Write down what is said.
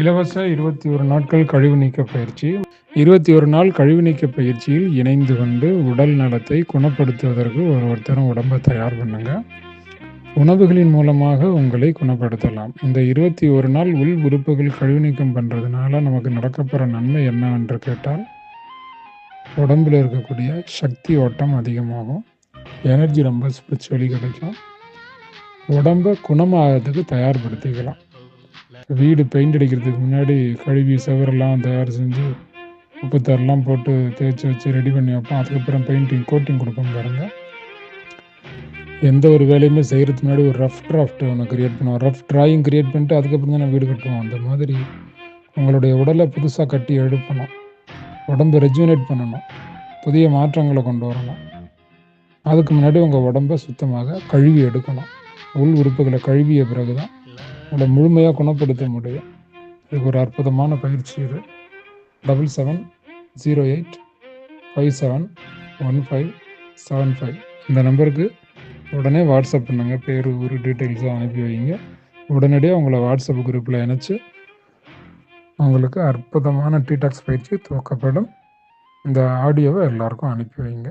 இலவச 21 நாட்கள் கழிவு நீக்க பயிற்சி. 21 நாள் கழிவு நீக்க பயிற்சியில் இணைந்து கொண்டு உடல் நலத்தை குணப்படுத்துவதற்கு ஒவ்வொருத்தரும் உடம்பை தயார் பண்ணுங்க. உணவுகளின் மூலமாக உங்களை குணப்படுத்தலாம். இந்த 21 நாள் உள் உறுப்புகள் கழிவு நீக்கம் பண்ணுறதுனால நமக்கு நடக்கப்போகிற நன்மை என்னவென்று கேட்டால், உடம்பில் இருக்கக்கூடிய சக்தி ஓட்டம் அதிகமாகும், எனர்ஜி ரொம்ப ஸ்பிரிச்சுவலி கிடைக்கும், உடம்பை குணமாகிறதுக்கு தயார்படுத்திக்கலாம். வீடு பெயிண்ட் அடிக்கிறதுக்கு முன்னாடி கழுவி செவரெல்லாம் தயார் செஞ்சு உப்புத்தரெல்லாம் போட்டு தேய்ச்சி வச்சு ரெடி பண்ணி வைப்போம். அதுக்கப்புறம் பெயிண்டிங் கோட்டிங் கொடுப்போம் பாருங்கள். எந்த ஒரு வேலையுமே செய்கிறதுக்கு முன்னாடி ஒரு ரஃப் டிராஃப்ட் ஒன்று க்ரியேட் பண்ணுவோம். ரஃப் ட்ராயிங் க்ரியேட் பண்ணிட்டு அதுக்கப்புறம் தான் வீடு கட்டுவோம். அந்த மாதிரி உங்களுடைய உடலை புதுசாக கட்டி எழுப்பணும், உடம்பை ரெஜுனேட் பண்ணணும், புதிய மாற்றங்களை கொண்டு வரணும். அதுக்கு முன்னாடி உங்கள் உடம்பை சுத்தமாக கழுவி எடுக்கணும். உள் உறுப்புகளை கழுவிய பிறகு தான் உங்களை முழுமையாக குணப்படுத்த முடியும். இதுக்கு ஒரு அற்புதமான பயிற்சி இது. 7708571575 இந்த நம்பருக்கு உடனே வாட்ஸ்அப் பண்ணுங்க. பேர் ஊர் டீட்டெயில்ஸும் அனுப்பி வைங்க. உடனடியாக உங்களை வாட்ஸ்அப் குரூப்பில் இணைச்சி உங்களுக்கு அற்புதமான டீடாக்ஸ் பயிற்சி துவக்கப்படும். இந்த ஆடியோவை எல்லாருக்கும் அனுப்பி வைங்க.